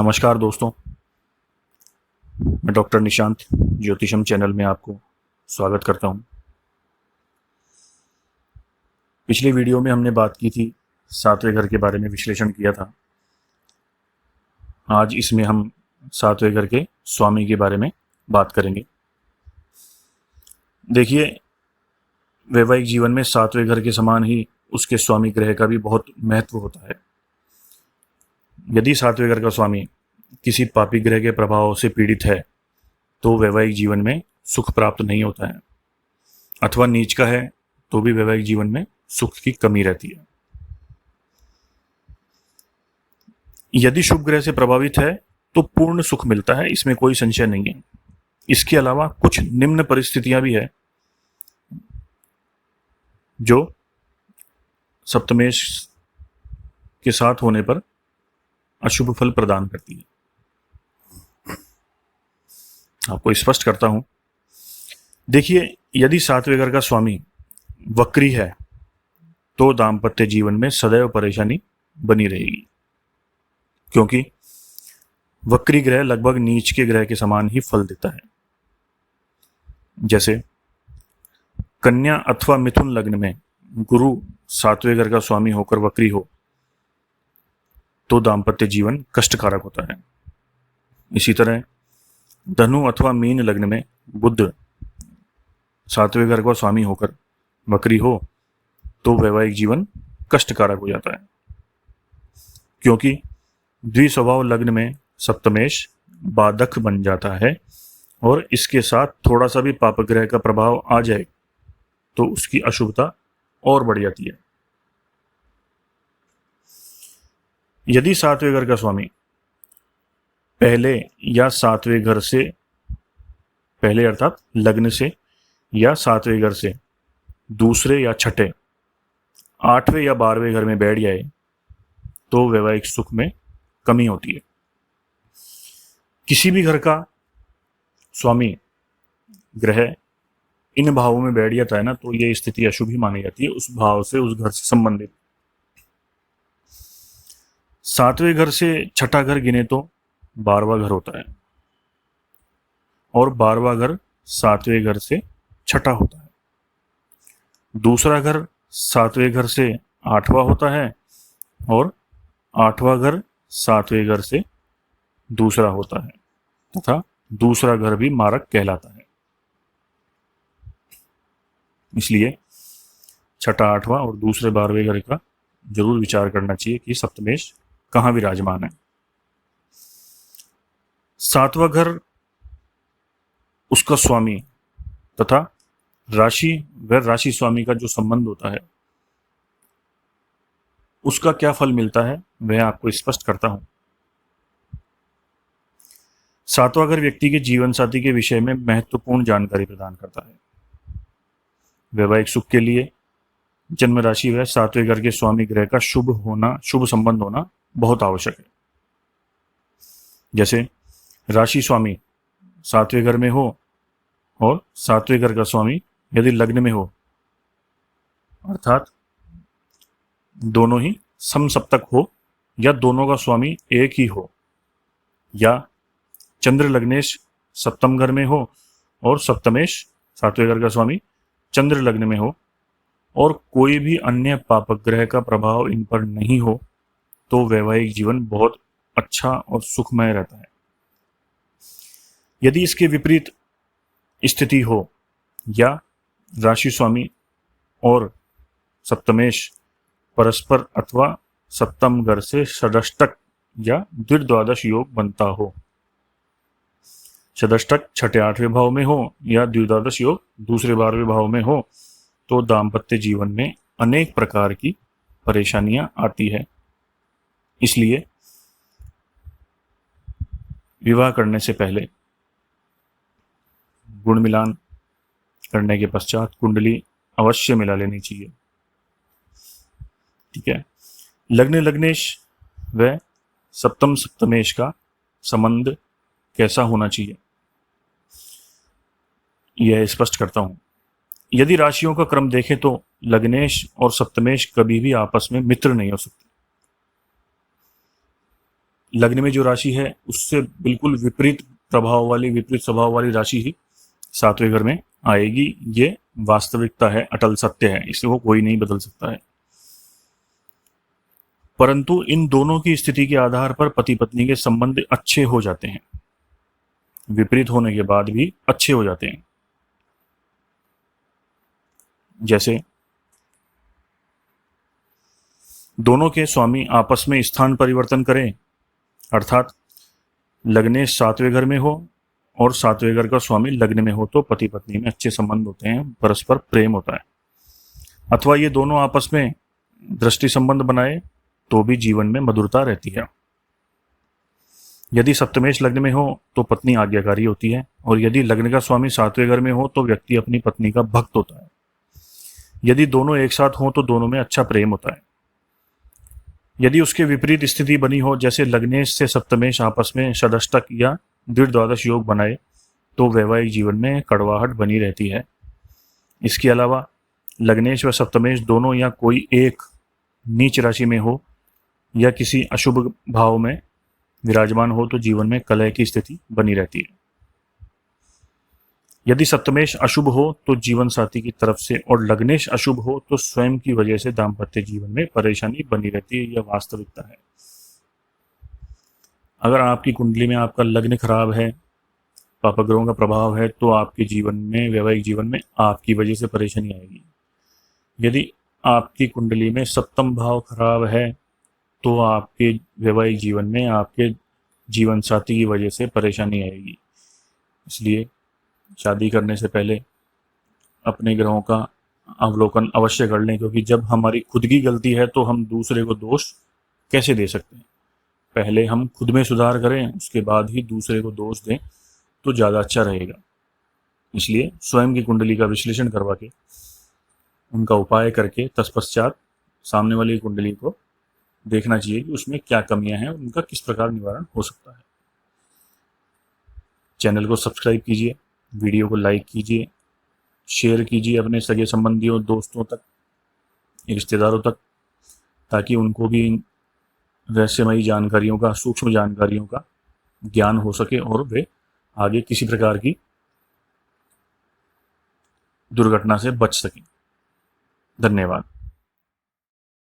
नमस्कार दोस्तों, मैं डॉक्टर निशांत ज्योतिषम चैनल में आपको स्वागत करता हूं। पिछले वीडियो में हमने बात की थी, सातवें घर के बारे में विश्लेषण किया था। आज इसमें हम सातवें घर के स्वामी के बारे में बात करेंगे। देखिए, वैवाहिक जीवन में सातवें घर के समान ही उसके स्वामी ग्रह का भी बहुत महत्व होता है। यदि सातवें घर का स्वामी किसी पापी ग्रह के प्रभाव से पीड़ित है तो वैवाहिक जीवन में सुख प्राप्त नहीं होता है, अथवा नीच का है तो भी वैवाहिक जीवन में सुख की कमी रहती है। यदि शुभ ग्रह से प्रभावित है तो पूर्ण सुख मिलता है, इसमें कोई संशय नहीं है। इसके अलावा कुछ निम्न परिस्थितियां भी है जो सप्तमेश के साथ होने पर अशुभ फल प्रदान करती है। आपको स्पष्ट करता हूं। देखिए, यदि सातवें घर का स्वामी वक्री है तो दाम्पत्य जीवन में सदैव परेशानी बनी रहेगी, क्योंकि वक्री ग्रह लगभग नीच के ग्रह के समान ही फल देता है। जैसे कन्या अथवा मिथुन लग्न में गुरु सातवें घर का स्वामी होकर वक्री हो तो दाम्पत्य जीवन कष्टकारक होता है। इसी तरह धनु अथवा मीन लग्न में बुध सातवें घर का स्वामी होकर वक्री हो तो वैवाहिक जीवन कष्टकारक हो जाता है, क्योंकि द्विस्वभाव लग्न में सप्तमेश बाधक बन जाता है और इसके साथ थोड़ा सा भी पाप ग्रह का प्रभाव आ जाए तो उसकी अशुभता और बढ़ जाती है। यदि सातवें घर का स्वामी पहले या सातवें घर से पहले अर्थात लग्न से या सातवें घर से दूसरे या छठे, आठवें या 12वें घर में बैठ जाए तो वैवाहिक सुख में कमी होती है। किसी भी घर का स्वामी ग्रह इन भावों में बैठ जाता है ना, तो ये स्थिति अशुभ ही मानी जाती है, उस भाव से, उस घर से संबंधित। सातवें घर से छठा घर गिने तो 12वां घर होता है और 12वां घर सातवें घर से छठा होता है। दूसरा घर सातवें घर से 8वां होता है और 8वां घर सातवें घर से दूसरा होता है तथा दूसरा घर भी मारक कहलाता है। इसलिए छठा, 8वां और दूसरे 12वें घर का जरूर विचार करना चाहिए कि सप्तमेश कहाँ विराजमान है। 7वां घर उसका स्वामी तथा राशि व राशि स्वामी का जो संबंध होता है उसका क्या फल मिलता है वह आपको स्पष्ट करता हूं। 7वां घर व्यक्ति के जीवन साथी के विषय में महत्वपूर्ण जानकारी प्रदान करता है। वैवाहिक सुख के लिए जन्म राशि व 7वें घर के स्वामी ग्रह का शुभ संबंध होना बहुत आवश्यक है। जैसे राशि स्वामी 7वें घर में हो और 7वें घर का स्वामी यदि लग्न में हो, अर्थात दोनों ही समसप्तक हो या दोनों का स्वामी एक ही हो, या चंद्र लग्नेश सप्तम घर में हो और सप्तमेश 7वें घर का स्वामी चंद्र लग्न में हो और कोई भी अन्य पापक ग्रह का प्रभाव इन पर नहीं हो तो वैवाहिक जीवन बहुत अच्छा और सुखमय रहता है। यदि इसके विपरीत स्थिति हो या राशि स्वामी और सप्तमेश परस्पर अथवा सप्तम घर से षष्टक या द्विद्वादश योग बनता हो, षष्टक छठे 8वें भाव में हो या द्विद्वादश योग दूसरे 12वें भाव में हो तो दाम्पत्य जीवन में अनेक प्रकार की परेशानियां आती है। इसलिए विवाह करने से पहले गुण मिलान करने के पश्चात कुंडली अवश्य मिला लेनी चाहिए। ठीक है। लग्न लग्नेश व सप्तम सप्तमेश का संबंध कैसा होना चाहिए यह स्पष्ट करता हूं। यदि राशियों का क्रम देखें तो लग्नेश और सप्तमेश कभी भी आपस में मित्र नहीं हो सकते। लग्न में जो राशि है उससे बिल्कुल विपरीत प्रभाव वाली, विपरीत स्वभाव वाली राशि ही सातवें घर में आएगी। ये वास्तविकता है, अटल सत्य है, इसको कोई नहीं बदल सकता है। परंतु इन दोनों की स्थिति के आधार पर पति पत्नी के संबंध अच्छे हो जाते हैं, विपरीत होने के बाद भी अच्छे हो जाते हैं। जैसे दोनों के स्वामी आपस में स्थान परिवर्तन करें, अर्थात लग्नेश सातवें घर में हो और सातवें घर का स्वामी लग्न में हो, तो पति पत्नी में अच्छे संबंध होते हैं, परस्पर प्रेम होता है। अथवा ये दोनों आपस में दृष्टि संबंध बनाए तो भी जीवन में मधुरता रहती है। यदि सप्तमेश लग्न में हो तो पत्नी आज्ञाकारी होती है, और यदि लग्न का स्वामी सातवें घर में हो तो व्यक्ति अपनी पत्नी का भक्त होता है। यदि दोनों एक साथ हों तो दोनों में अच्छा प्रेम होता है। यदि उसके विपरीत स्थिति बनी हो, जैसे लग्नेश से सप्तमेश आपस में षष्टक या दृढ़ द्वादश योग बनाए, तो वैवाहिक जीवन में कड़वाहट बनी रहती है। इसके अलावा लग्नेश व सप्तमेश दोनों या कोई एक नीच राशि में हो या किसी अशुभ भाव में विराजमान हो तो जीवन में कलह की स्थिति बनी रहती है। यदि सप्तमेश अशुभ हो तो जीवन साथी की तरफ से, और लग्नेश अशुभ हो तो स्वयं की वजह से दाम्पत्य जीवन में परेशानी बनी रहती है। यह वास्तविकता है। अगर आपकी कुंडली में आपका लग्न खराब है, पापग्रहों का प्रभाव है, तो आपके जीवन में, वैवाहिक जीवन में आपकी वजह से परेशानी आएगी। यदि आपकी कुंडली में सप्तम भाव खराब है तो आपके वैवाहिक जीवन में आपके जीवन साथी की वजह से परेशानी आएगी। इसलिए शादी करने से पहले अपने ग्रहों का अवलोकन अवश्य कर लें, क्योंकि जब हमारी खुद की गलती है तो हम दूसरे को दोष कैसे दे सकते हैं। पहले हम खुद में सुधार करें, उसके बाद ही दूसरे को दोष दें तो ज़्यादा अच्छा रहेगा। इसलिए स्वयं की कुंडली का विश्लेषण करवा के, उनका उपाय करके तत्पश्चात सामने वाली कुंडली को देखना चाहिए कि उसमें क्या कमियां हैं, उनका किस प्रकार निवारण हो सकता है। चैनल को सब्सक्राइब कीजिए, वीडियो को लाइक कीजिए, शेयर कीजिए अपने सगे संबंधियों, दोस्तों तक, रिश्तेदारों तक, ताकि उनको भी रहस्यमयी जानकारियों का, सूक्ष्म जानकारियों का ज्ञान हो सके और वे आगे किसी प्रकार की दुर्घटना से बच सकें। धन्यवाद।